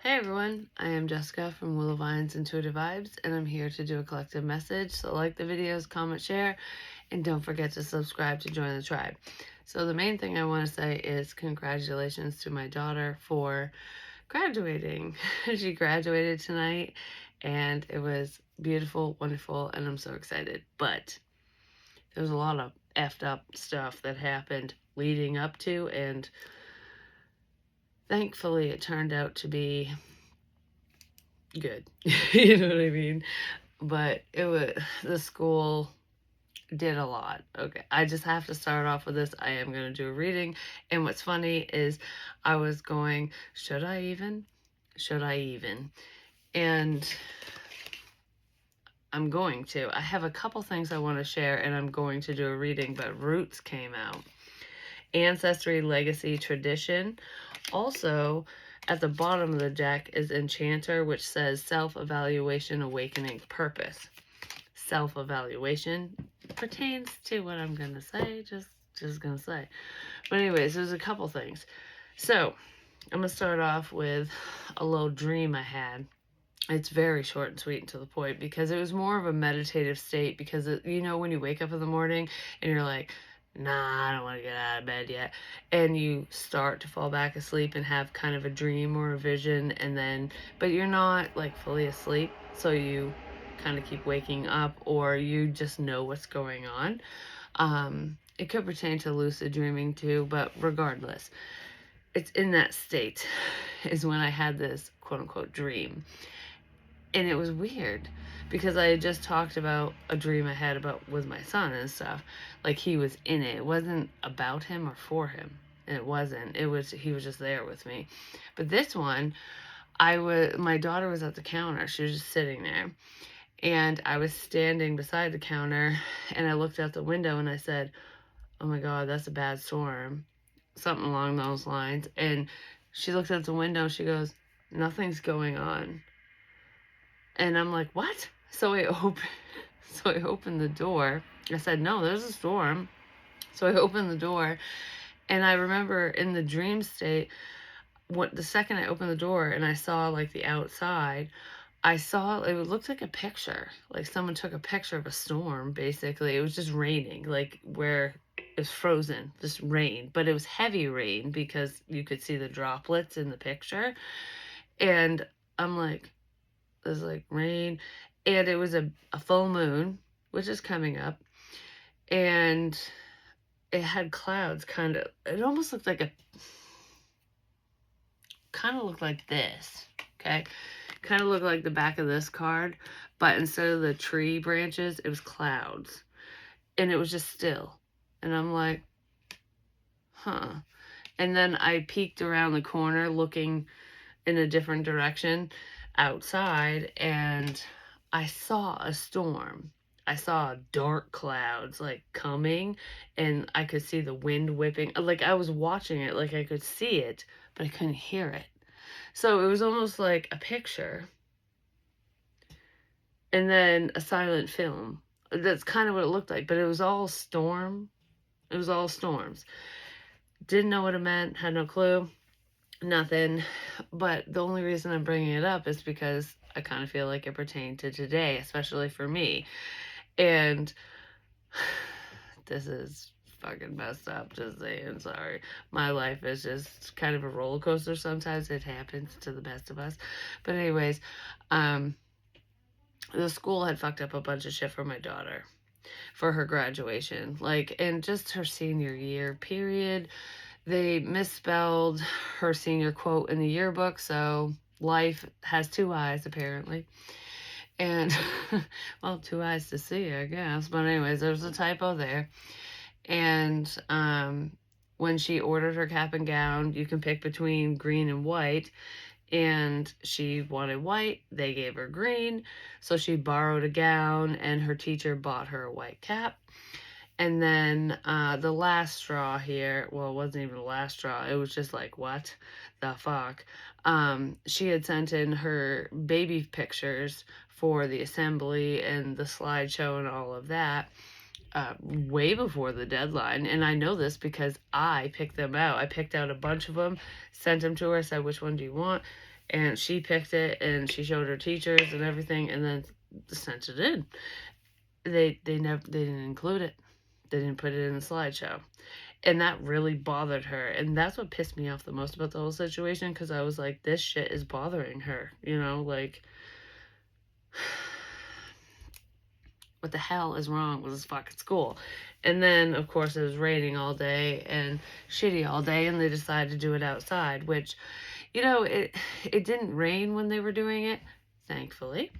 Hey everyone, I am Jessica from Willow Vine's Intuitive Vibes, and I'm here to do a collective message. So like the videos, comment, share, and don't forget to subscribe to join the tribe. So the main thing I want to say is congratulations to my daughter for graduating. She graduated tonight, and it was beautiful, wonderful, and I'm so excited. But there was a lot of effed up stuff that happened leading up to, and thankfully it turned out to be good. You know what I mean? But the school did a lot. Okay, I just have to start off with this. I am going to do a reading. And what's funny is I was going, should I even? Should I even? And I'm going to. I have a couple things I want to share, and I'm going to do a reading, but Roots came out. Ancestry, Legacy, Tradition. Also, at the bottom of the deck is Enchanter, which says Self-Evaluation, Awakening, Purpose. Self-evaluation pertains to what I'm going to say, just going to say. But anyways, there's a couple things. So, I'm going to start off with a little dream I had. It's very short and sweet and to the point because it was more of a meditative state because, when you wake up in the morning and you're like, nah, I don't want to get out of bed yet. And you start to fall back asleep and have kind of a dream or a vision, but you're not like fully asleep. So you kind of keep waking up, or you just know what's going on. It could pertain to lucid dreaming too, but regardless, it's in that state is when I had this quote unquote dream. And it was weird because I had just talked about a dream I had with my son and stuff. Like he was in it. It wasn't about him or for him. It wasn't. He was just there with me. But this one, my daughter was at the counter. She was just sitting there. And I was standing beside the counter, and I looked out the window and I said, oh my God, that's a bad storm. Something along those lines. And she looked out the window and she goes, nothing's going on. And I'm like, what? So I opened the door. I said, no, there's a storm. So I opened the door, and I remember in the dream state, the second I opened the door and I saw like the outside, it looked like a picture. Like someone took a picture of a storm, basically. It was just raining, like where it's frozen, just rain. But it was heavy rain because you could see the droplets in the picture. And I'm like, there's like rain, and it was a full moon, which is coming up, and it had clouds it almost looked like looked like this, okay? Kind of looked like the back of this card, but instead of the tree branches, it was clouds, and it was just still, and I'm like, huh. And then I peeked around the corner looking in a different direction outside, and I saw a storm. I saw dark clouds like coming, and I could see the wind whipping. Like I was watching it, like I could see it, but I couldn't hear it. So it was almost like a picture and then a silent film. That's kind of what it looked like, but it was all storm. It was all storms. Didn't know what it meant, had no clue. Nothing. But the only reason I'm bringing it up is because I kind of feel like it pertained to today, especially for me. And this is fucking messed up, just saying. Sorry. My life is just kind of a roller coaster sometimes. It happens to the best of us. But anyways, the school had fucked up a bunch of shit for my daughter for her graduation, and just her senior year period. They misspelled her senior quote in the yearbook, so life has two eyes, apparently. And, well, two eyes to see, I guess. But anyways, there's a typo there. And when she ordered her cap and gown, you can pick between green and white. And she wanted white. They gave her green. So she borrowed a gown, and her teacher bought her a white cap. And then the last straw here, well, it wasn't even the last straw. It was just like, what the fuck? She had sent in her baby pictures for the assembly and the slideshow and all of that way before the deadline. And I know this because I picked them out. I picked out a bunch of them, sent them to her, said, which one do you want? And she picked it and she showed her teachers and everything, and then sent it in. They didn't include it. They didn't put it in the slideshow. And that really bothered her. And that's what pissed me off the most about the whole situation, because I was like, this shit is bothering her. You know, like, what the hell is wrong with this fucking school? And then, of course, it was raining all day and shitty all day, and they decided to do it outside, which, you know, it didn't rain when they were doing it, thankfully.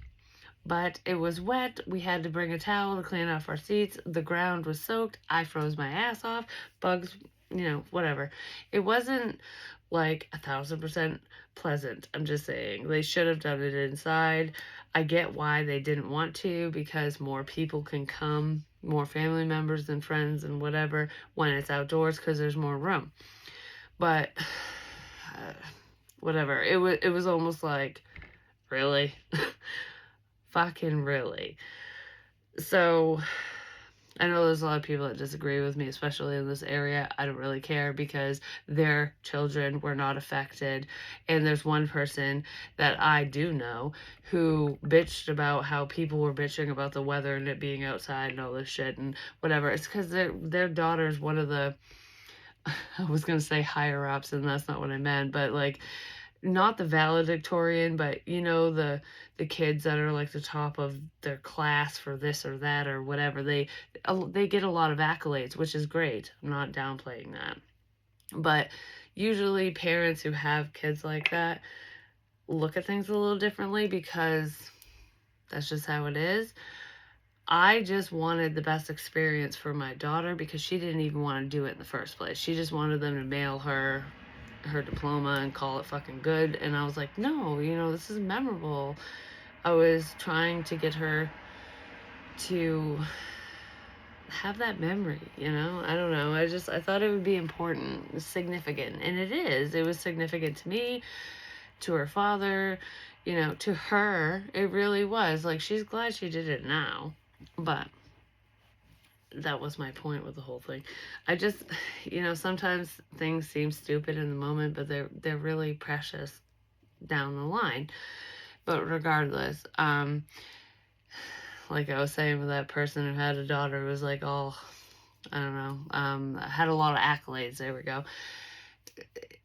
But it was wet. We had to bring a towel to clean off our seats. The ground was soaked. I froze my ass off. Bugs, you know, whatever. It wasn't like 1,000% pleasant. I'm just saying. They should have done it inside. I get why they didn't want to, because more people can come, more family members and friends and whatever, when it's outdoors, because there's more room. But whatever. It was almost like, really? Fucking really. So I know there's a lot of people that disagree with me, especially in this area. I don't really care, because their children were not affected. And there's one person that I do know who bitched about how people were bitching about the weather and it being outside and all this shit and whatever. It's because their daughter's one of the, I was going to say higher ups, and that's not what I meant, but like, not the valedictorian, but you know, the kids that are like the top of their class for this or that or whatever. They get a lot of accolades, which is great. I'm not downplaying that. But usually parents who have kids like that look at things a little differently, because that's just how it is. I just wanted the best experience for my daughter, because she didn't even want to do it in the first place. She just wanted them to mail her diploma and call it fucking good. And I was like, no, you know, this is memorable. I was trying to get her to have that memory, you know? I don't know. I thought it would be important, significant. And it is. It was significant to me, to her father, you know, to her. It really was. Like, she's glad she did it now. But that was my point with the whole thing. I just, you know, sometimes things seem stupid in the moment, but they're really precious down the line. But regardless, like I was saying with that person who had a daughter who was like all, I don't know, had a lot of accolades. There we go.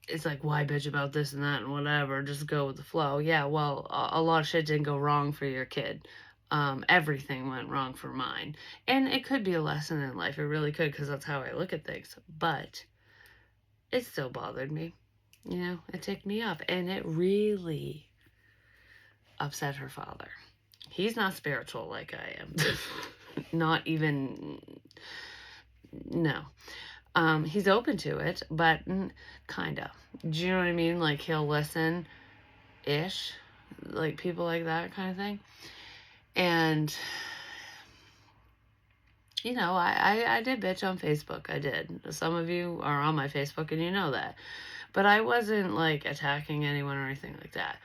It's like, why bitch about this and that and whatever? Just go with the flow. Yeah, well, a lot of shit didn't go wrong for your kid. Everything went wrong for mine. And it could be a lesson in life. It really could, because that's how I look at things. But it still bothered me. You know, it ticked me off. And it really upset her father. He's not spiritual like I am. Not even, no. He's open to it, but kind of. Do you know what I mean? Like, he'll listen-ish. Like, people like that kind of thing. And, you know, I did bitch on Facebook. I did. Some of you are on my Facebook and you know that. But I wasn't, like, attacking anyone or anything like that.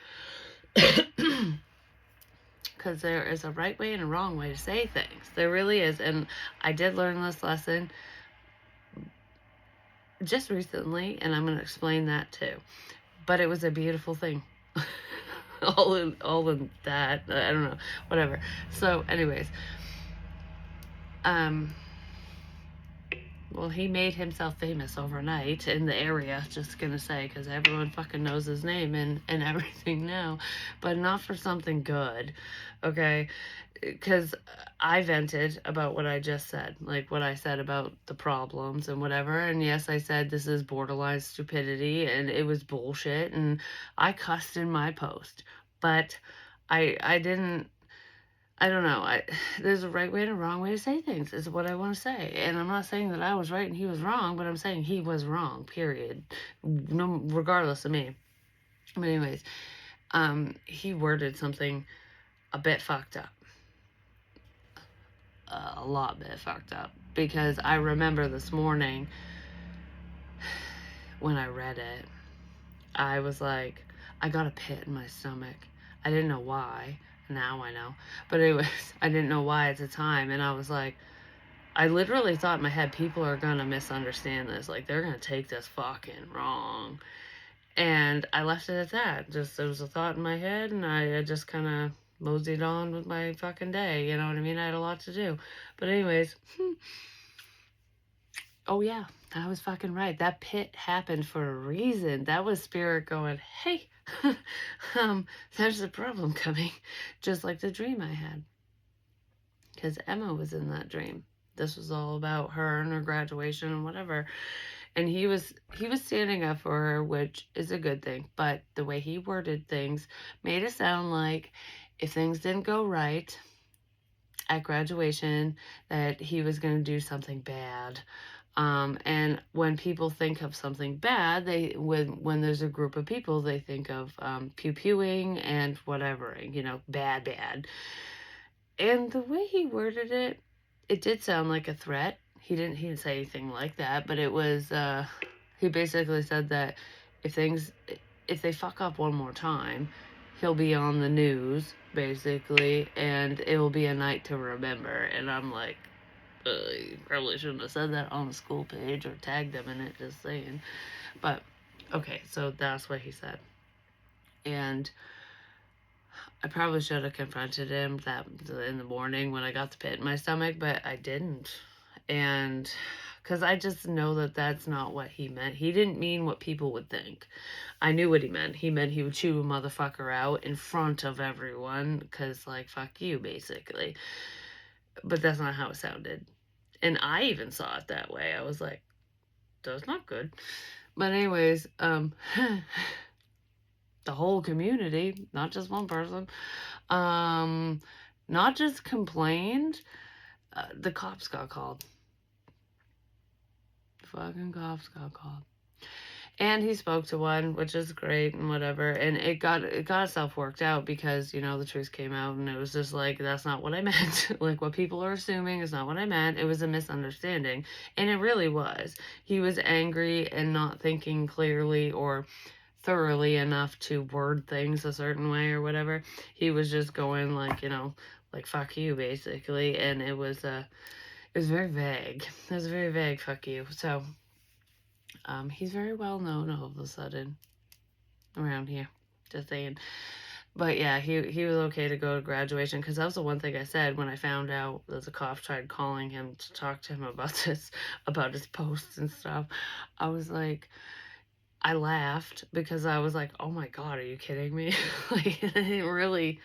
Because there is a right way and a wrong way to say things. There really is. And I did learn this lesson just recently, and I'm going to explain that too. But it was a beautiful thing. all in that, I don't know, whatever. So anyways, well, he made himself famous overnight in the area, just gonna say, because everyone fucking knows his name and everything now, but not for something good, okay? Because I vented about what I just said, like what I said about the problems and whatever, and yes, I said this is borderline stupidity, and it was bullshit, and I cussed in my post, but I didn't, I don't know, there's a right way and a wrong way to say things, is what I want to say, and I'm not saying that I was right and he was wrong, but I'm saying he was wrong, period, no, regardless of me. But anyways, he worded something a bit fucked up. A lot bit fucked up, because I remember this morning when I read it, I was like, I got a pit in my stomach. I didn't know why. Now I know. But anyways, I didn't know why at the time, and I was like, I literally thought in my head, people are gonna misunderstand this. Like, they're gonna take this fucking wrong. And I left it at that. Just, it was a thought in my head, and I just kind of moseyed on with my fucking day. You know what I mean? I had a lot to do. But anyways, oh yeah, I was fucking right. That pit happened for a reason. That was spirit going, hey, there's a problem coming. Just like the dream I had. Because Emma was in that dream. This was all about her and her graduation and whatever. And he was standing up for her, which is a good thing. But the way he worded things made it sound like if things didn't go right at graduation, that he was going to do something bad. And when people think of something bad, when there's a group of people, they think of pew-pewing and whatever, bad. And the way he worded it, it did sound like a threat. He didn't say anything like that, but it was, he basically said that if they fuck up one more time, he'll be on the news, basically, and it will be a night to remember. And I'm like, you probably shouldn't have said that on the school page or tagged them in it, just saying. But, okay, so that's what he said. And I probably should have confronted him that in the morning when I got the pit in my stomach, but I didn't. And because I just know that that's not what he meant. He didn't mean what people would think. I knew what he meant. He meant he would chew a motherfucker out in front of everyone because, like, fuck you, basically. But that's not how it sounded. And I even saw it that way. I was like, that's not good. But anyways, the whole community, not just one person, not just complained, the cops got called. The fucking cops got called. And he spoke to one, which is great and whatever. And it got itself worked out because, the truth came out, and it was just like, that's not what I meant. Like, what people are assuming is not what I meant. It was a misunderstanding. And it really was. He was angry and not thinking clearly or thoroughly enough to word things a certain way or whatever. He was just going like, like fuck you, basically. And it was very vague. It was a very vague fuck you. So he's very well known all of a sudden around here, just saying. But yeah, he was okay to go to graduation, because that was the one thing I said when I found out that the cops tried calling him to talk to him about this, about his posts and stuff. I was like, I laughed because I was like, oh my God, are you kidding me? Like, it really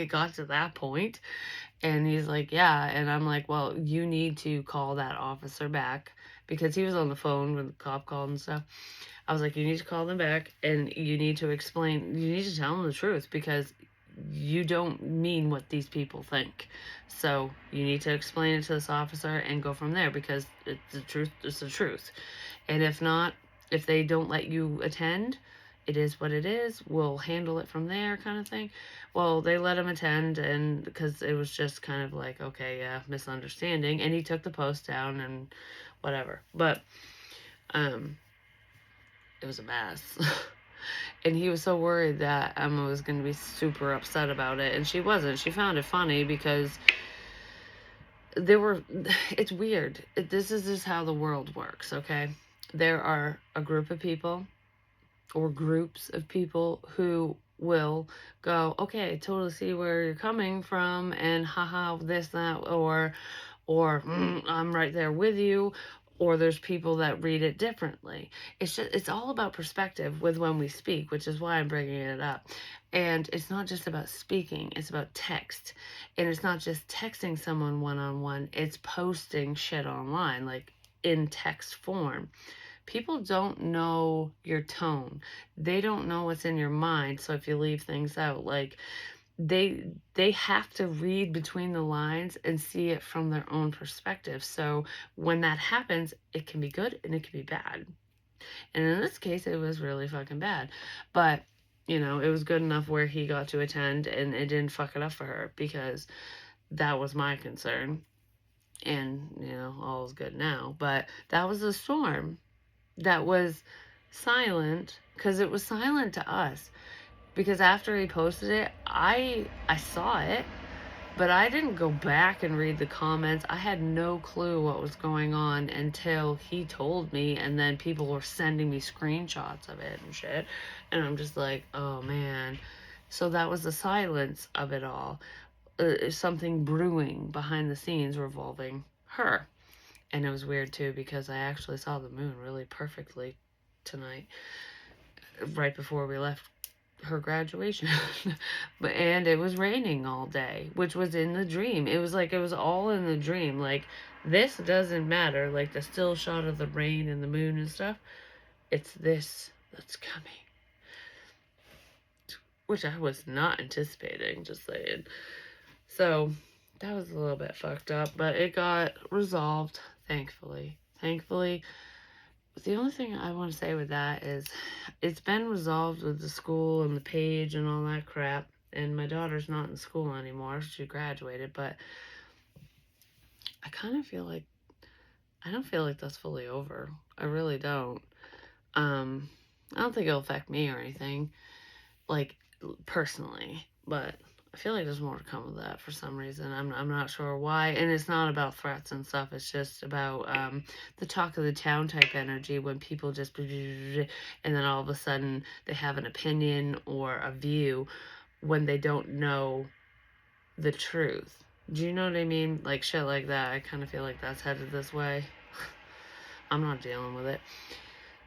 got to that point. And he's like, yeah. And I'm like, well, you need to call that officer back, because he was on the phone when the cop called and stuff. I was like, you need to call them back, and you need to tell them the truth, because you don't mean what these people think. So you need to explain it to this officer and go from there, because it's the truth. It's the truth. And if not, if they don't let you attend, it is what it is. We'll handle it from there, kind of thing. Well, they let him attend, and because it was just kind of like, okay, yeah, misunderstanding. And he took the post down and whatever. But it was a mess. And he was so worried that Emma was going to be super upset about it. And she wasn't. She found it funny because it's weird. This is just how the world works, okay? There are a group of people or groups of people who will go, okay, I totally see where you're coming from, and haha, this, that, or I'm right there with you. Or there's people that read it differently. It's all about perspective with when we speak, which is why I'm bringing it up. And it's not just about speaking, it's about text. And it's not just texting someone one-on-one, it's posting shit online, like in text form. People don't know your tone. They don't know what's in your mind. So if you leave things out, like, they have to read between the lines and see it from their own perspective. So when that happens, it can be good and it can be bad. And in this case, it was really fucking bad. But, it was good enough where he got to attend, and it didn't fuck it up for her, because that was my concern. And, all's good now. But that was a storm that was silent, because it was silent to us. Because after he posted it, I saw it, But I didn't go back and read the comments. I had no clue what was going on until he told me, and then people were sending me screenshots of it and shit. And I'm just like, oh man. So that was the silence of it all. Something brewing behind the scenes revolving her. And it was weird too because I actually saw the moon really perfectly tonight, right before we left her graduation. And it was raining all day, which was in the dream. It was like it was all in the dream. Like, this doesn't matter, like the still shot of the rain and the moon and stuff. It's this that's coming, which I was not anticipating, just saying. So that was a little bit fucked up, but it got resolved, thankfully. The only thing I want to say with that is it's been resolved with the school and the page and all that crap. And my daughter's not in school anymore. She graduated, but I kind of feel like I don't feel like that's fully over. I really don't. I don't think it'll affect me or anything, like, personally, but I feel like there's more to come with that for some reason. I'm not sure why. And it's not about threats and stuff. It's just about the talk of the town type energy, when people just and then all of a sudden they have an opinion or a view when they don't know the truth. Do you know what I mean? Like shit like that. I kind of feel like that's headed this way. I'm not dealing with it.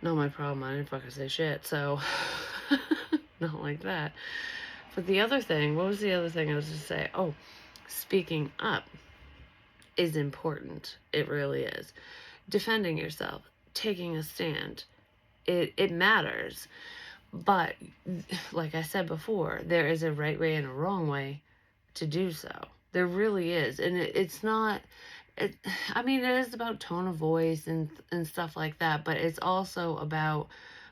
Not my problem. I didn't fucking say shit. So not like that. But the other thing, what was the other thing I was just saying? Oh, speaking up is important. It really is. Defending yourself, taking a stand, it matters. But like I said before, there is a right way and a wrong way to do so. There really is. And it's not, I mean, it is about tone of voice and stuff like that, but it's also about,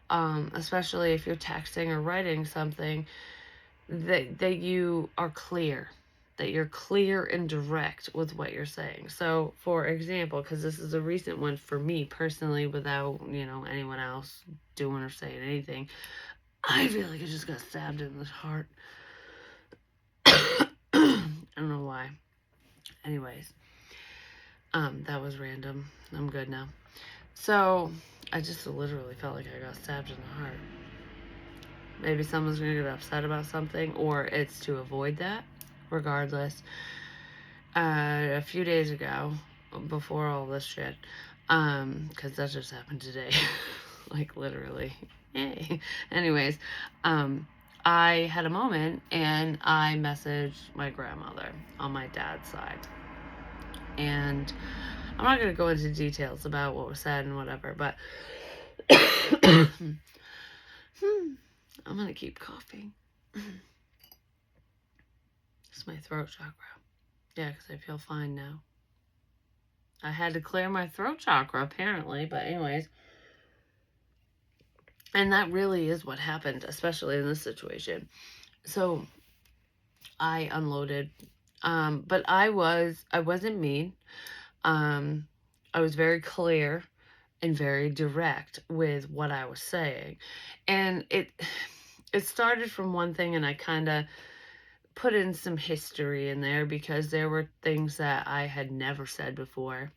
especially if you're texting or writing something, that you are clear, that you're clear and direct with what you're saying. So, for example, because this is a recent one for me personally, without, anyone else doing or saying anything, I feel like I just got stabbed in the heart. I don't know why. Anyways, that was random. I'm good now. So, I just literally felt like I got stabbed in the heart. Maybe someone's going to get upset about something, or it's to avoid that. Regardless, a few days ago, before all this shit, because that just happened today, like literally, yay. Anyways, I had a moment, and I messaged my grandmother on my dad's side, and I'm not going to go into details about what was said and whatever, but I'm going to keep coughing. It's my throat chakra. Yeah, because I feel fine now. I had to clear my throat chakra, apparently. But anyways. And that really is what happened, especially in this situation. So, I unloaded. But I wasn't mean. I was very clear and very direct with what I was saying. And it started from one thing, and I kind of put in some history in there because there were things that I had never said before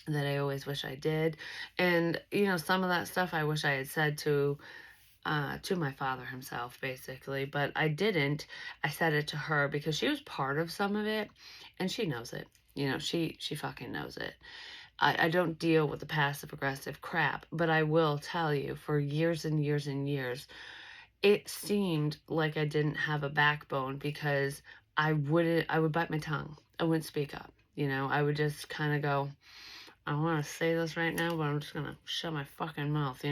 that I always wish I did. And, some of that stuff I wish I had said to my father himself, basically, but I didn't. I said it to her because she was part of some of it, and she knows it. She fucking knows it. I don't deal with the passive aggressive crap, but I will tell you, for years and years and years, it seemed like I didn't have a backbone because I would bite my tongue. I wouldn't speak up. I would just kind of go, I want to say this right now, but I'm just going to shut my fucking mouth,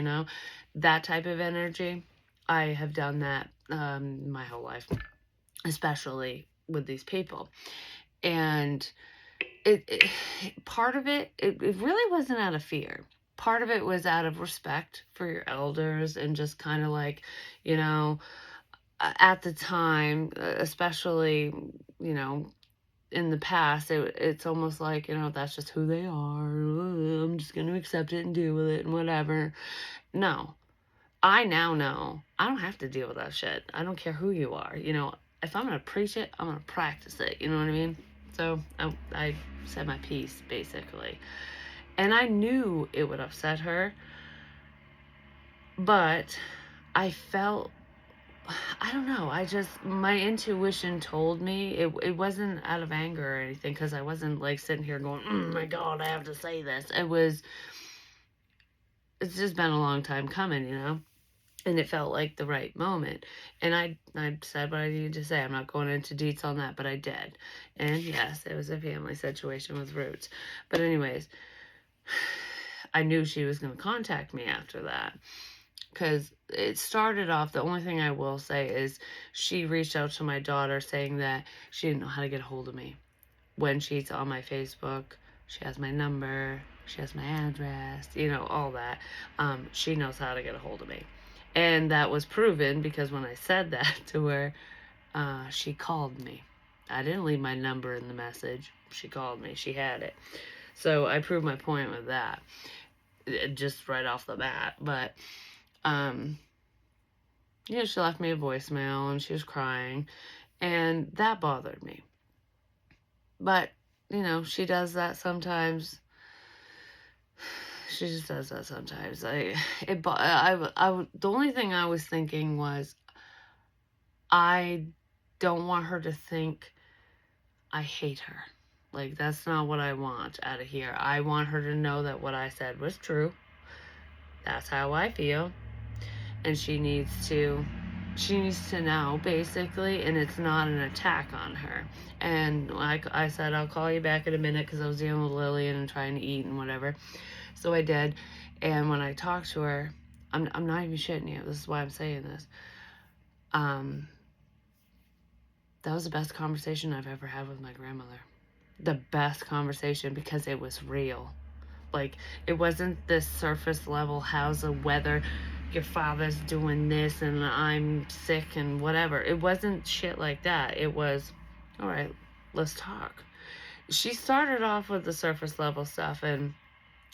That type of energy. I have done that my whole life, especially with these people. And part of it really wasn't out of fear. Part of it was out of respect for your elders, and just kind of like, at the time, especially, in the past, it's almost like, that's just who they are. I'm just going to accept it and deal with it and whatever. No. I now know I don't have to deal with that shit. I don't care who you are. if I'm going to preach it, I'm going to practice it. You know what I mean? So I said my piece, basically. And I knew it would upset her, but I felt, I don't know, my intuition told me, it wasn't out of anger or anything, because I wasn't like sitting here going, oh my God, I have to say this. It's just been a long time coming, you know? And it felt like the right moment. And I said what I needed to say. I'm not going into detail on that, but I did. And yes, it was a family situation with roots. But anyways, I knew she was going to contact me after that. Because it started off, the only thing I will say is she reached out to my daughter saying that she didn't know how to get a hold of me. When she's on my Facebook, she has my number, she has my address, you know, all that. She knows how to get a hold of me. And that was proven because when I said that to her, she called me. I didn't leave my number in the message. She called me. She had it. So I proved my point with that, just right off the bat. But, you know, she left me a voicemail and she was crying. And that bothered me. But, you know, she does that sometimes. She just does that sometimes. The only thing I was thinking was, I don't want her to think I hate her. Like, that's not what I want out of here. I want her to know that what I said was true. That's how I feel. And she needs to know, basically, and it's not an attack on her. And like I said, I'll call you back in a minute because I was dealing with Lillian and trying to eat and whatever. So I did. And when I talked to her, I'm not even shitting you. This is why I'm saying this. That was the best conversation I've ever had with my grandmother. The best conversation, because it was real. Like, it wasn't this surface level, how's the weather, your father's doing this and I'm sick and whatever. It wasn't shit like that. It was, all right, let's talk. She started off with the surface level stuff, and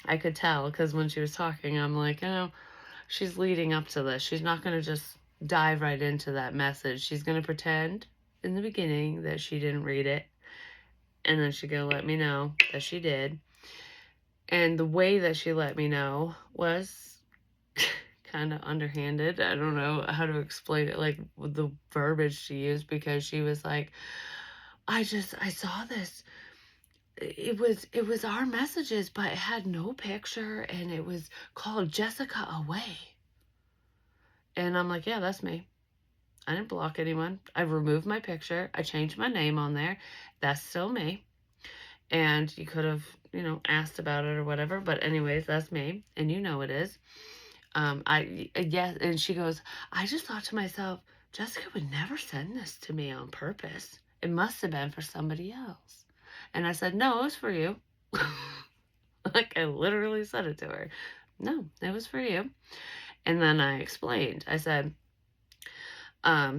I could tell because when she was talking, I'm like, you know, she's leading up to this. She's not going to just dive right into that message. She's going to pretend in the beginning that she didn't read it, and then she's going to let me know that she did. And the way that she let me know was kind of underhanded. I don't know how to explain it, like with the verbiage she used, because she was like, I saw this. It was our messages, but it had no picture, and it was called Jessica Away. And I'm like, yeah, that's me. I didn't block anyone. I removed my picture. I changed my name on there. That's still me. And you could have, you know, asked about it or whatever. But anyways, that's me. And you know it is. Yes. And she goes, I just thought to myself, Jessica would never send this to me on purpose. It must have been for somebody else. And I said, no, it was for you. Like, I literally said it to her. No, it was for you. And then I explained. I said,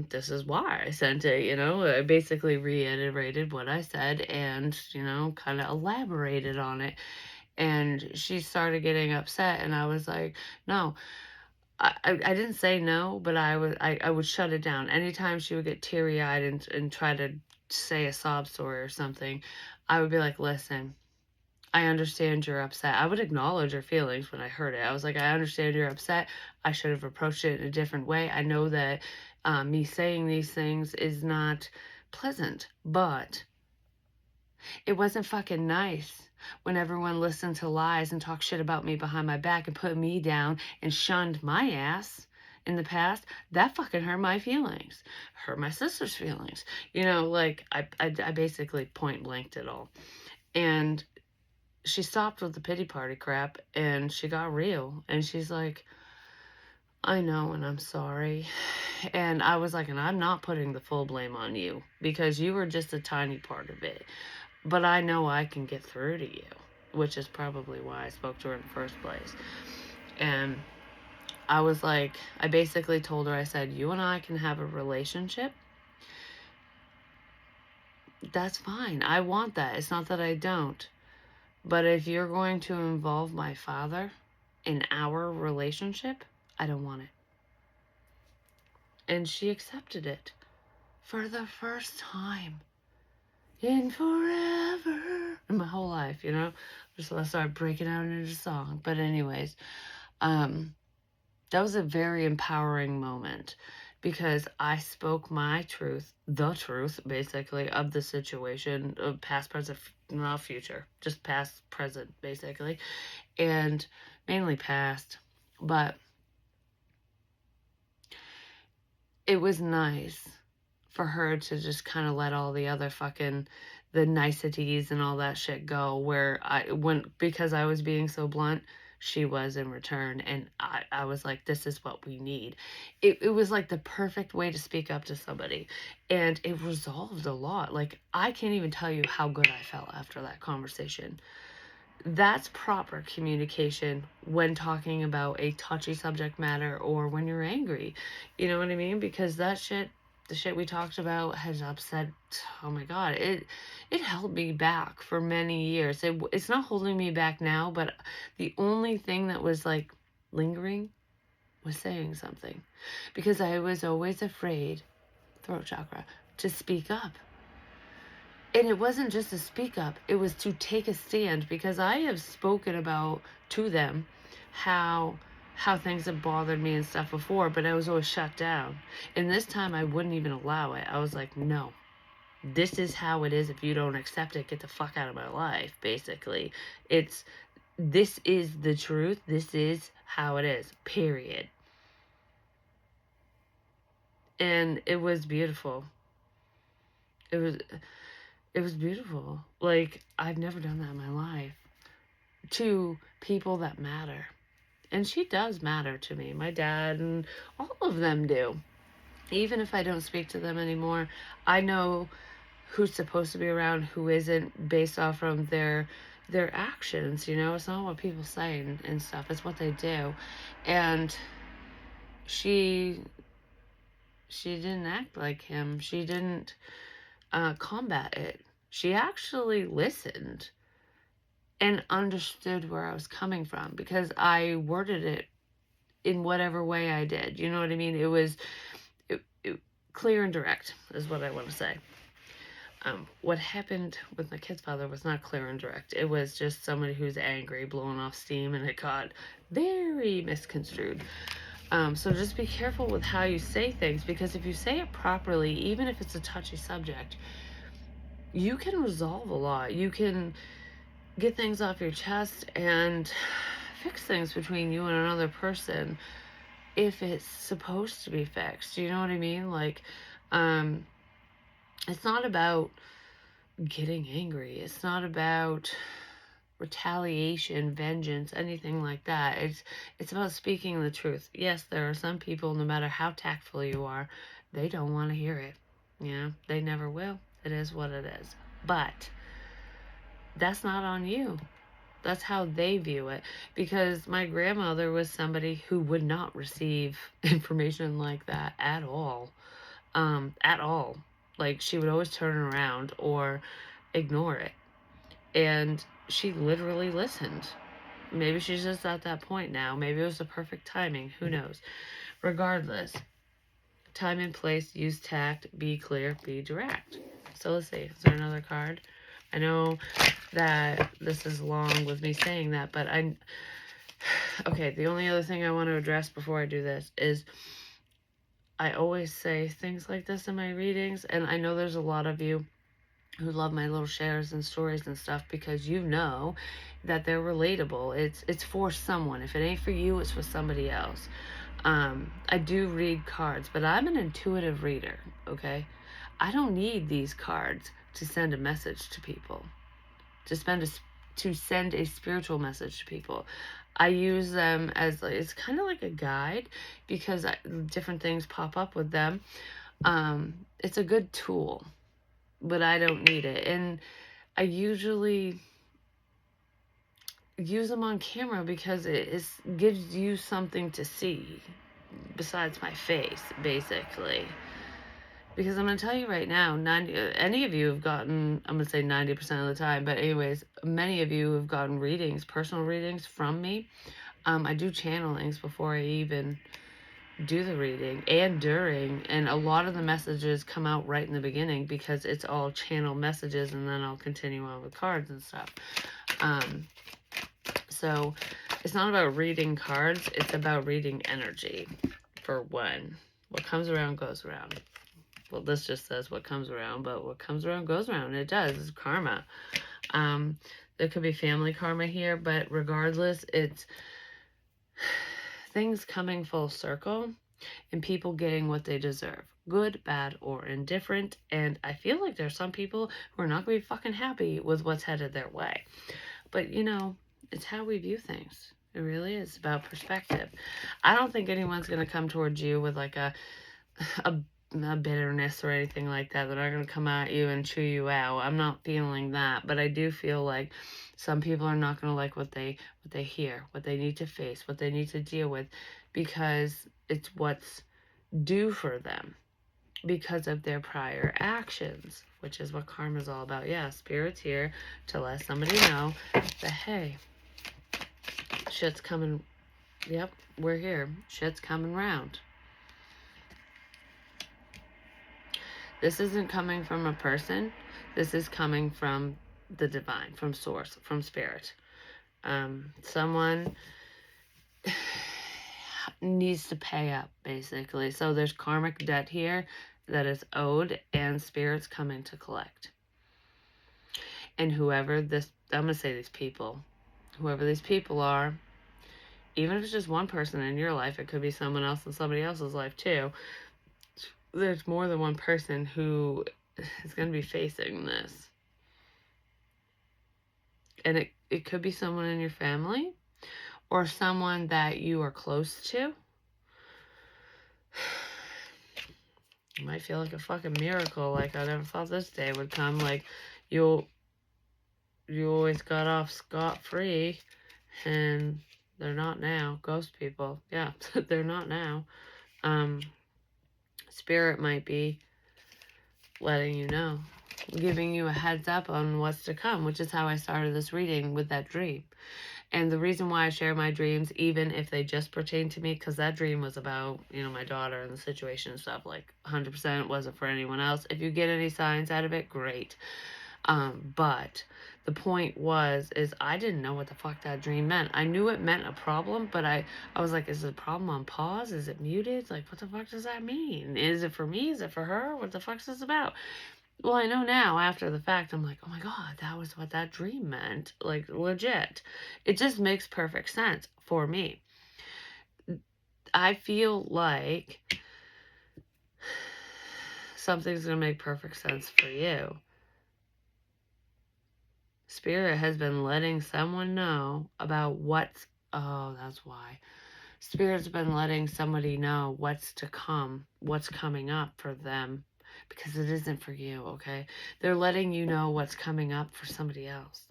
this is why I sent it, you know. I basically reiterated what I said and, you know, kind of elaborated on it. And she started getting upset, and I was like, no. I didn't say no, but I would shut it down. Anytime she would get teary-eyed and try to say a sob story or something, I would be like, listen, I understand you're upset. I would acknowledge her feelings when I heard it. I was like, I understand you're upset. I should have approached it in a different way. I know that me saying these things is not pleasant, but it wasn't fucking nice when everyone listened to lies and talked shit about me behind my back and put me down and shunned my ass in the past. That fucking hurt my feelings, hurt my sister's feelings. You know, like, I basically point blanked it all. And she stopped with the pity party crap, and she got real. And she's like, I know, and I'm sorry. And I was like, and I'm not putting the full blame on you, because you were just a tiny part of it. But I know I can get through to you, which is probably why I spoke to her in the first place. And I was like, I basically told her, I said, you and I can have a relationship. That's fine. I want that. It's not that I don't. But if you're going to involve my father in our relationship, I don't want it. And she accepted it. for the first time in forever in my whole life, you know. Just I started breaking out into song. But anyways, that was a very empowering moment because I spoke my truth, the truth, basically, of the situation, of past, present, not future, just past, present, basically, and mainly past. But it was nice for her to just kind of let all the other fucking the niceties and all that shit go, where I went because I was being so blunt, she was in return, and I was like, this is what we need. It was like the perfect way to speak up to somebody, and it resolved a lot. Like, I can't even tell you how good I felt after that conversation. That's proper communication when talking about a touchy subject matter or when you're angry. You know what I mean? Because that shit, the shit we talked about has upset, oh my god, it held me back for many years. It's not holding me back now, but the only thing that was like lingering was saying something, because I was always afraid, throat chakra, to speak up. And it wasn't just to speak up, it was to take a stand, because I have spoken about to them how things have bothered me and stuff before, but I was always shut down. And this time I wouldn't even allow it. I was like, no, this is how it is. If you don't accept it, get the fuck out of my life, basically. This is the truth. This is how it is, period. And it was beautiful. It was beautiful. Like, I've never done that in my life. To people that matter. And she does matter to me. My dad and all of them do. Even if I don't speak to them anymore, I know who's supposed to be around, who isn't, based off from their actions, you know? It's not what people say and stuff. It's what they do. And she didn't act like him. She didn't combat it. She actually listened and understood where I was coming from, because I worded it in whatever way I did. You know what I mean? It was clear and direct is what I want to say. What happened with my kid's father was not clear and direct. It was just somebody who's angry, blowing off steam, and it got very misconstrued. So just be careful with how you say things, because if you say it properly, even if it's a touchy subject, you can resolve a lot. You can get things off your chest and fix things between you and another person if it's supposed to be fixed. You know what I mean? Like, it's not about getting angry. It's not about retaliation, vengeance, anything like that. It's about speaking the truth. Yes, there are some people, no matter how tactful you are, they don't want to hear it. You know, they never will. It is what it is. But that's not on you. That's how they view it. Because my grandmother was somebody who would not receive information like that at all. At all. Like, she would always turn around or ignore it. And she literally listened. Maybe she's just at that point now. Maybe it was the perfect timing. Who knows? Regardless, time and place, use tact, be clear, be direct. So let's see. Is there another card? I know that this is long with me saying that, but okay, the only other thing I want to address before I do this is I always say things like this in my readings, and I know there's a lot of you who love my little shares and stories and stuff, because you know that they're relatable. It's for someone. If it ain't for you, it's for somebody else. I do read cards, but I'm an intuitive reader, okay? I don't need these cards to send a message to people, to send a spiritual message to people. I use them as, like, it's kind of like a guide, because different things pop up with them. It's a good tool, but I don't need it. And I usually use them on camera because it gives you something to see besides my face, basically. Because I'm going to tell you right now, any of you have gotten, I'm going to say 90% of the time, but anyways, many of you have gotten readings, personal readings from me. I do channelings before I even do the reading and during, and a lot of the messages come out right in the beginning because it's all channel messages, and then I'll continue on with cards and stuff. So it's not about reading cards, it's about reading energy, for one. What comes around goes around. Well, this just says what comes around, but what comes around goes around. It does. It's karma. There could be family karma here, but regardless, it's things coming full circle and people getting what they deserve. Good, bad, or indifferent. And I feel like there's some people who are not going to be fucking happy with what's headed their way. But, you know, it's how we view things. It really is about perspective. I don't think anyone's going to come towards you with like a bitterness or anything like that. They're not going to come at you and chew you out. I'm not feeling that, but I do feel like some people are not going to like what they hear, what they need to face, what they need to deal with, because it's what's due for them because of their prior actions, which is what karma is all about. Yeah, Spirit's here to let somebody know that, hey, shit's coming. Yep, we're here. Shit's coming round. This isn't coming from a person. This is coming from the divine, from source, from spirit. Someone needs to pay up, basically. So there's karmic debt here that is owed, and spirit's coming to collect. And whoever this, I'm going to say these people, whoever these people are, even if it's just one person in your life, it could be someone else in somebody else's life too. There's more than one person who is going to be facing this. And it could be someone in your family or someone that you are close to. It might feel like a fucking miracle. Like, I never thought this day would come. Like, you always got off scot-free, and they're not now. Ghost people. Yeah, they're not now. Spirit might be letting you know, giving you a heads up on what's to come, which is how I started this reading with that dream. And the reason why I share my dreams, even if they just pertain to me, because that dream was about, you know, my daughter and the situation and stuff, like 100% wasn't for anyone else. If you get any signs out of it, great. But the point is I didn't know what the fuck that dream meant. I knew it meant a problem, but I was like, is the problem on pause? Is it muted? Like, what the fuck does that mean? Is it for me? Is it for her? What the fuck's this about? Well, I know now after the fact, I'm like, oh my God, that was what that dream meant. Like, legit. It just makes perfect sense for me. I feel like something's going to make perfect sense for you. Spirit has been letting someone know about that's why. Spirit's been letting somebody know what's to come, what's coming up for them, because it isn't for you, okay? They're letting you know what's coming up for somebody else.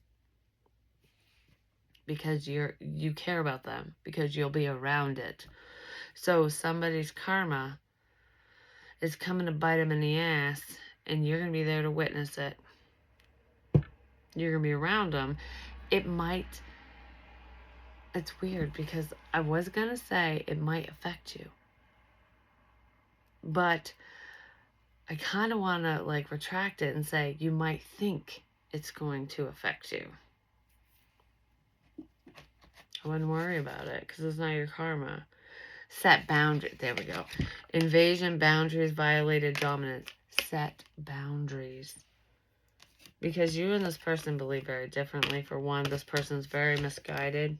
Because you care about them, because you'll be around it. So somebody's karma is coming to bite them in the ass, and you're going to be there to witness it. You're going to be around them. It's weird because I was going to say it might affect you. But I kind of want to like retract it and say you might think it's going to affect you. I wouldn't worry about it because it's not your karma. Set boundaries. There we go. Invasion, boundaries, violated, dominance. Set boundaries. Because you and this person believe very differently. For one, this person's very misguided.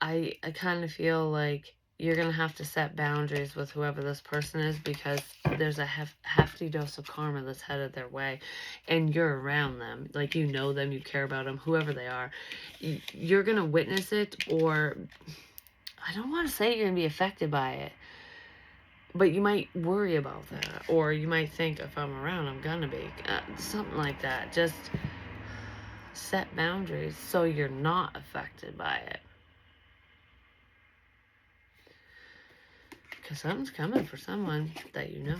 I kind of feel like you're going to have to set boundaries with whoever this person is because there's a hefty dose of karma that's headed their way. And you're around them. Like, you know them, you care about them, whoever they are. You're going to witness it, or I don't want to say you're going to be affected by it. But you might worry about that. Or you might think, if I'm around, I'm going to be. Something like that. Just set boundaries so you're not affected by it. Because something's coming for someone that you know.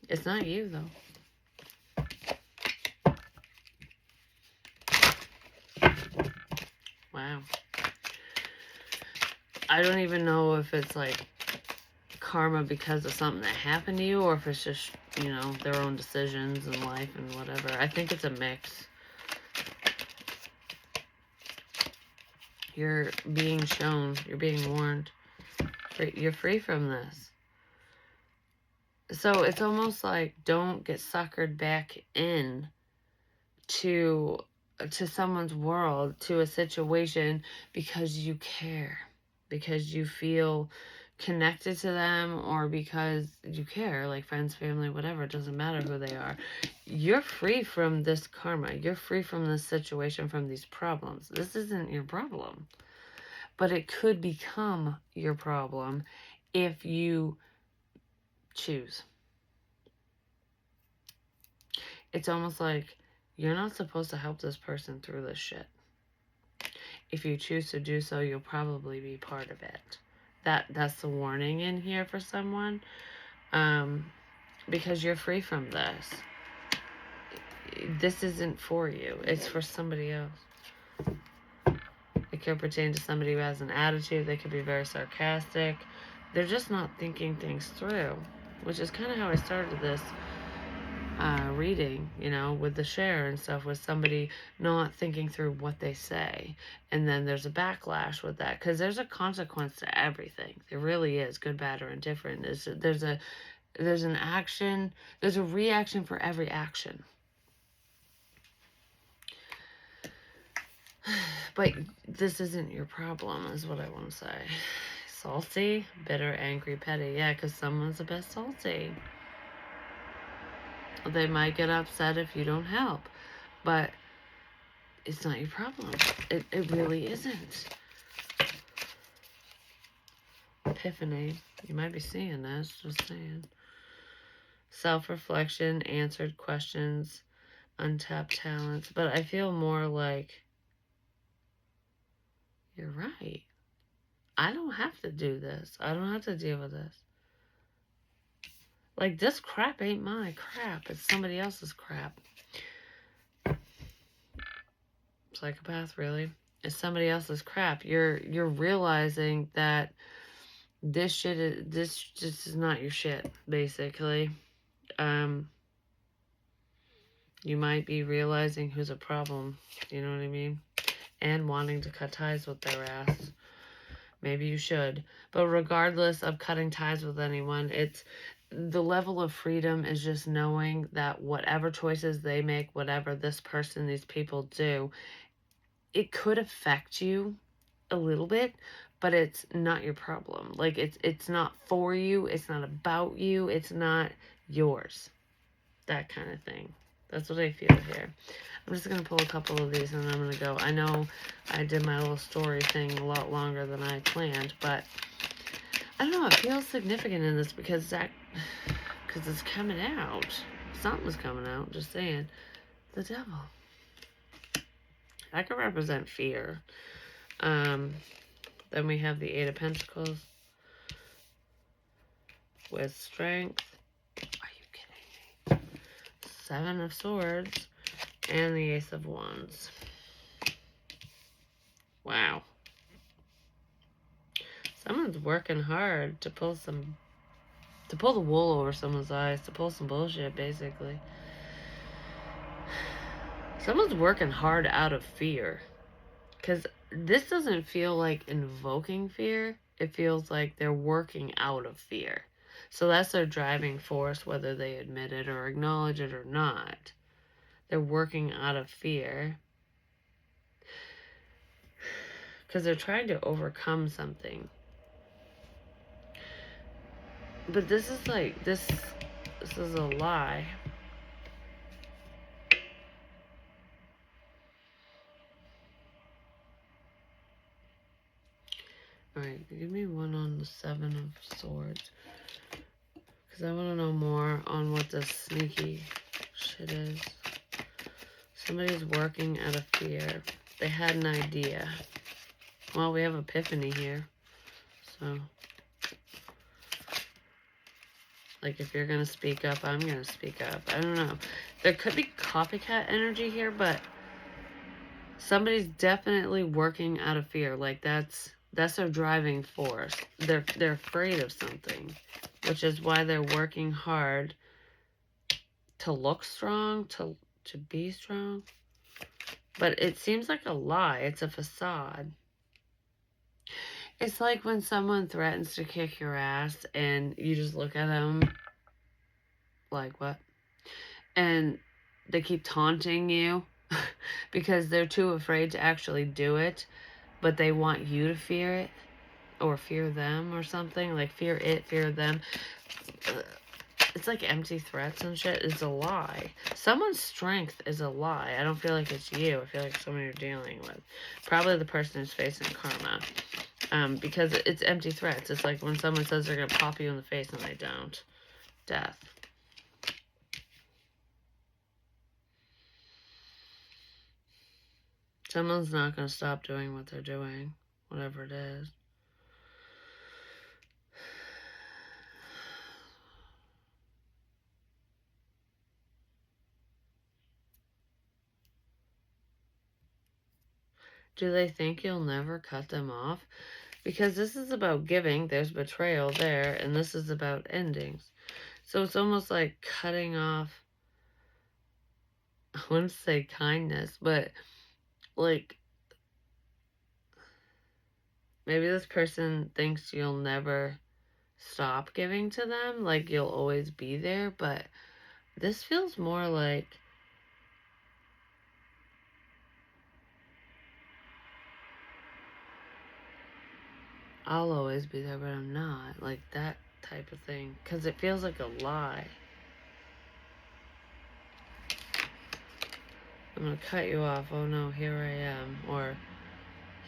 It's not you, though. Wow. I don't even know if it's like karma because of something that happened to you, or if it's just, you know, their own decisions in life and whatever. I think it's a mix. You're being shown, you're being warned. You're free from this. So it's almost like, don't get suckered back in to someone's world, to a situation, because you care, because you feel connected to them, or because you care, like friends, family, whatever. It doesn't matter who they are. You're free from this karma. You're free from this situation, from these problems. This isn't your problem, but it could become your problem if you choose. It's almost like you're not supposed to help this person through this shit. If you choose to do so, you'll probably be part of it. That's the warning in here for someone, because you're free from this. This isn't for you. It's for somebody else. It could pertain to somebody who has an attitude. They could be very sarcastic. They're just not thinking things through, which is kind of how I started this reading, you know, with the share and stuff, with somebody not thinking through what they say. And then there's a backlash with that, because there's a consequence to everything. There really is, good, bad, or indifferent. There's an action, there's a reaction for every action. But this isn't your problem, is what I want to say. Salty, bitter, angry, petty. Yeah, because someone's a bit salty. They might get upset if you don't help, but it's not your problem. It really isn't. Epiphany. You might be seeing this, just saying. Self-reflection, answered questions, untapped talents. But I feel more like, you're right. I don't have to do this. I don't have to deal with this. Like, this crap ain't my crap. It's somebody else's crap. Psychopath, really? It's somebody else's crap. You're realizing that this just is not your shit, basically. You might be realizing who's a problem, you know what I mean? And wanting to cut ties with their ass. Maybe you should. But regardless of cutting ties with anyone, it's the level of freedom is just knowing that whatever choices they make, whatever this person, these people do, it could affect you a little bit, but it's not your problem. Like, it's not for you, it's not about you, it's not yours. That kind of thing. That's what I feel here. I'm just going to pull a couple of these and then I'm going to go. I know I did my little story thing a lot longer than I planned, but I don't know, it feels significant in this because it's coming out. Something's coming out, just saying. The devil. That could represent fear. Then we have the Eight of Pentacles with strength. Are you kidding me? Seven of Swords and the Ace of Wands. Wow. Someone's working hard to pull the wool over someone's eyes, to pull some bullshit, basically. Someone's working hard out of fear. Because this doesn't feel like invoking fear. It feels like they're working out of fear. So that's their driving force, whether they admit it or acknowledge it or not. They're working out of fear. Because they're trying to overcome something. But this is like, this is a lie. Alright, give me one on the Seven of Swords. Because I want to know more on what this sneaky shit is. Somebody's working out of fear. They had an idea. Well, we have Epiphany here. So, like, if you're going to speak up, I'm going to speak up. I don't know. There could be copycat energy here, but somebody's definitely working out of fear. Like, that's That's their driving force. They're afraid of something, which is why they're working hard to look strong, to be strong. But it seems like a lie. It's a facade. It's like when someone threatens to kick your ass and you just look at them like, what? And they keep taunting you because they're too afraid to actually do it, but they want you to fear it or fear them or something. Like, fear it, fear them. It's like empty threats and shit. It's a lie. Someone's strength is a lie. I don't feel like it's you. I feel like it's someone you're dealing with. Probably the person who's facing karma. Because it's empty threats. It's like when someone says they're going to pop you in the face and they don't. Death. Someone's not going to stop doing what they're doing, whatever it is. Do they think you'll never cut them off? Because this is about giving, there's betrayal there, and this is about endings. So it's almost like cutting off, I wouldn't say kindness, but like maybe this person thinks you'll never stop giving to them, like you'll always be there, but this feels more like I'll always be there, but I'm not. Like that type of thing. Because it feels like a lie. I'm going to cut you off. Oh no, here I am. Or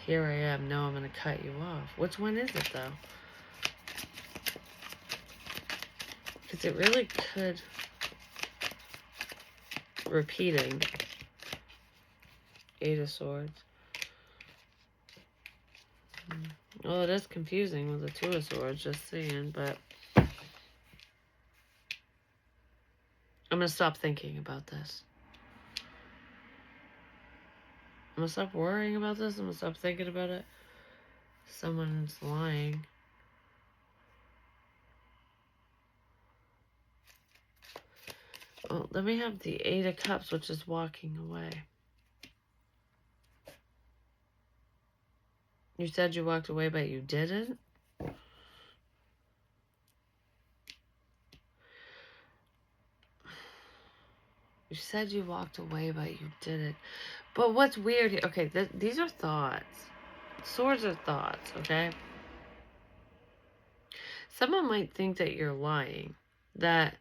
here I am. No, I'm going to cut you off. Which one is it though? Because it really could. Repeating. Eight of Swords. Well, it is confusing with the Two of Swords, just saying, but I'm going to stop thinking about this. I'm going to stop worrying about this. I'm going to stop thinking about it. Someone's lying. Well, then we have the Eight of Cups, which is walking away. You said you walked away, but you didn't? You said you walked away, but you didn't. But what's weird here... Okay, these are thoughts. Swords are thoughts, okay? Someone might think that you're lying. That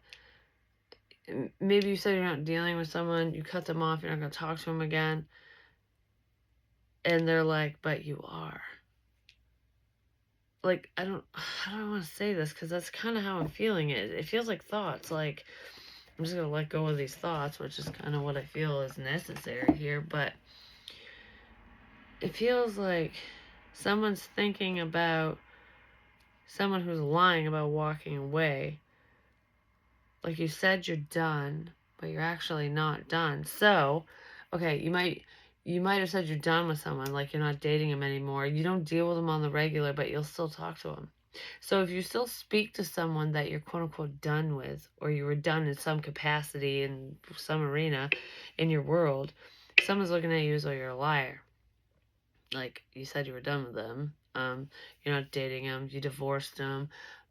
maybe you said you're not dealing with someone, you cut them off, you're not going to talk to them again. And they're like, but you are. Like, how do I want to say this? Because that's kind of how I'm feeling it. It feels like thoughts. Like, I'm just going to let go of these thoughts, which is kind of what I feel is necessary here. But it feels like someone's thinking about someone who's lying about walking away. Like, you said you're done, but you're actually not done. So, okay, you might have said you're done with someone, like you're not dating them anymore. You don't deal with them on the regular, but you'll still talk to them. So if you still speak to someone that you're quote unquote done with, or you were done in some capacity in some arena in your world, someone's looking at you as though you're a liar. Like, you said you were done with them. You're not dating them. You divorced them.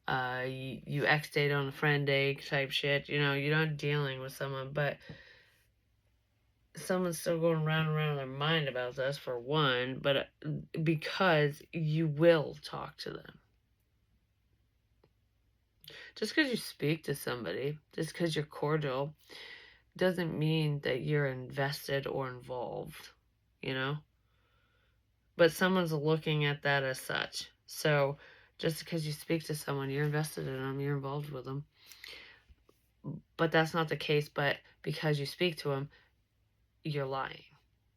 You ex-date on a friend day type shit. You know, you're not dealing with someone, but someone's still going round and round in their mind about this, for one, but because you will talk to them. Just because you speak to somebody, just because you're cordial, doesn't mean that you're invested or involved, you know? But someone's looking at that as such. So just because you speak to someone, you're invested in them, you're involved with them. But that's not the case, but because you speak to them, you're lying.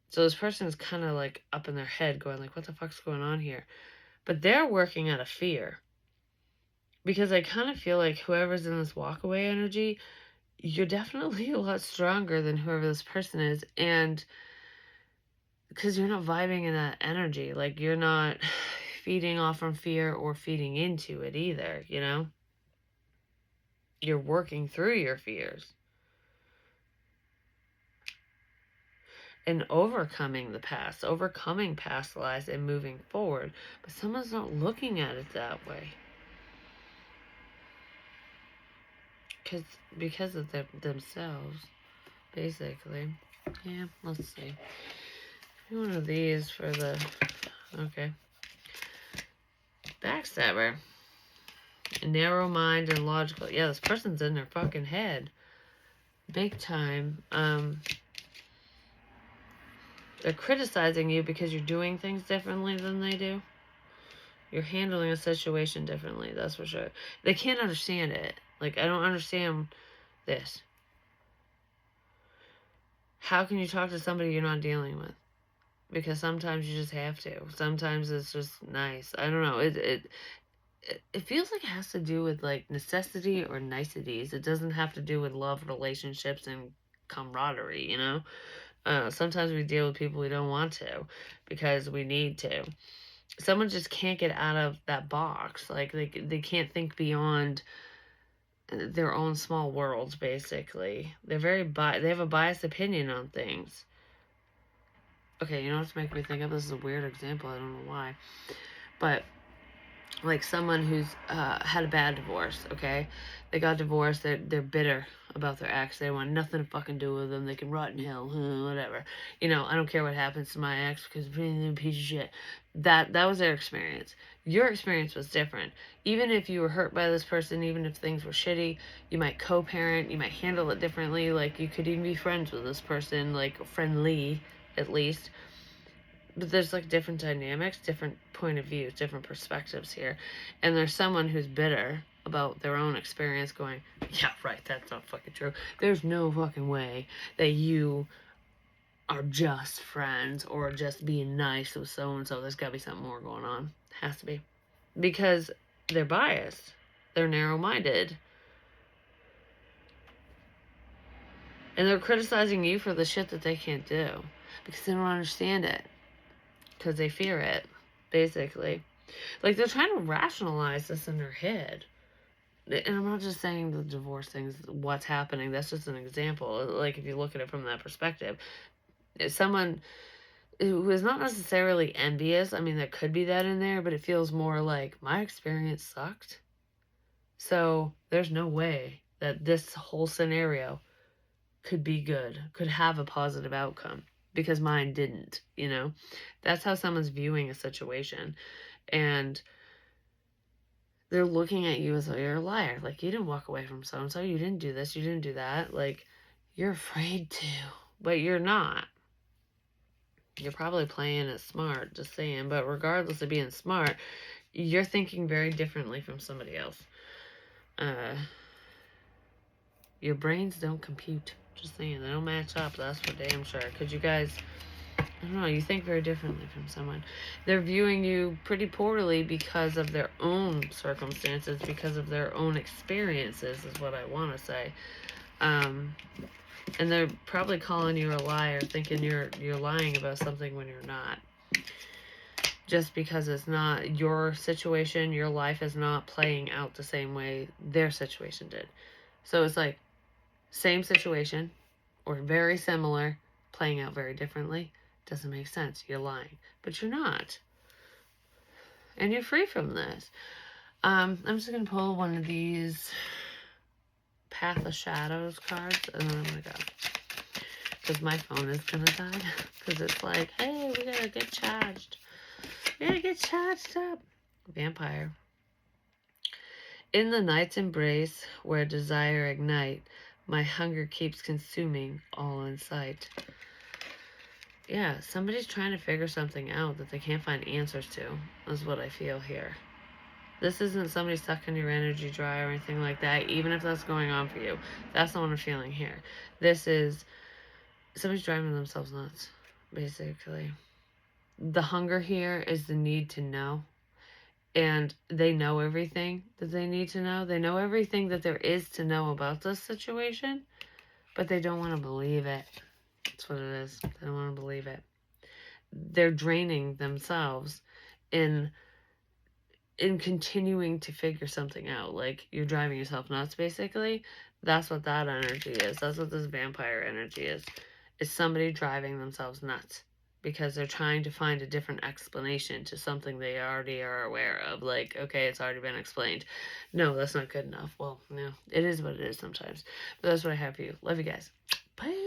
So this person is kind of like up in their head going like, what the fuck's going on here? But they're working out of fear. Because I kind of feel like whoever's in this walkaway energy, you're definitely a lot stronger than whoever this person is. And because you're not vibing in that energy. Like, you're not feeding off from fear or feeding into it either, you know? You're working through your fears and overcoming the past, overcoming past lies and moving forward. But someone's not looking at it that way. Because of themselves, basically. Yeah, let's see. One of these for the... Okay. Backstabber. Narrow mind and logical. Yeah, this person's in their fucking head. Big time. They're criticizing you because you're doing things differently than they do. You're handling a situation differently, that's for sure. They can't understand it. Like, I don't understand this. How can you talk to somebody you're not dealing with? Because sometimes you just have to. Sometimes it's just nice. I don't know. It feels like it has to do with like necessity or niceties. It doesn't have to do with love, relationships, and camaraderie, you know? Sometimes we deal with people we don't want to because we need to. Someone just can't get out of that box. Like they can't think beyond their own small worlds, basically. They're they have a biased opinion on things. Okay, you know what's making me think of? This is a weird example. I don't know why. But like someone who's had a bad divorce, okay? They got divorced, they're bitter about their ex. They want nothing to fucking do with them. They can rot in hell, whatever. You know, I don't care what happens to my ex because he's a piece of shit. That was their experience. Your experience was different. Even if you were hurt by this person, even if things were shitty, you might co-parent, you might handle it differently. Like, you could even be friends with this person, like, friendly, at least. But there's like different dynamics, different point of views, different perspectives here. And there's someone who's bitter about their own experience going, yeah, right, that's not fucking true. There's no fucking way that you are just friends or just being nice with so-and-so. There's gotta be something more going on. Has to be. Because they're biased. They're narrow-minded. And they're criticizing you for the shit that they can't do. Because they don't understand it. Because they fear it, basically. Like, they're trying to rationalize this in their head. And I'm not just saying the divorce thing's what's happening. That's just an example. Like, if you look at it from that perspective. It's someone who is not necessarily envious. I mean, there could be that in there, but it feels more like, my experience sucked. So, there's no way that this whole scenario could be good, could have a positive outcome. Because mine didn't, you know? That's how someone's viewing a situation. And they're looking at you as though you're a liar. Like, you didn't walk away from so-and-so. You didn't do this. You didn't do that. Like, you're afraid to. But you're not. You're probably playing it smart, just saying. But regardless of being smart, you're thinking very differently from somebody else. Your brains don't compute. Just saying. They don't match up. That's for damn sure. Because you guys... I don't know, you think very differently from someone. They're viewing you pretty poorly because of their own circumstances, because of their own experiences, is what I want to say. And they're probably calling you a liar, thinking you're lying about something when you're not. Just because it's not your situation, your life is not playing out the same way their situation did. So it's like, same situation, or very similar, playing out very differently. Doesn't make sense. You're lying. But you're not. And you're free from this. I'm just going to pull one of these Path of Shadows cards. And then I'm going to go. Because my phone is going to die. Because it's like, hey, we got to get charged. We got to get charged up. Vampire. In the night's embrace, where desire ignite, my hunger keeps consuming all in sight. Yeah, somebody's trying to figure something out that they can't find answers to, is what I feel here. This isn't somebody sucking your energy dry or anything like that, even if that's going on for you. That's not what I'm feeling here. This is somebody's driving themselves nuts, basically. The hunger here is the need to know. And they know everything that they need to know. They know everything that there is to know about this situation, but they don't want to believe it. That's what it is. They don't want to believe it. They're draining themselves in in continuing to figure something out. Like, you're driving yourself nuts, basically. That's what that energy is. That's what this vampire energy is. It's somebody driving themselves nuts because they're trying to find a different explanation to something they already are aware of. Like, okay, it's already been explained. No, that's not good enough. Well, no, it is what it is sometimes. But that's what I have for you. Love you guys. Bye.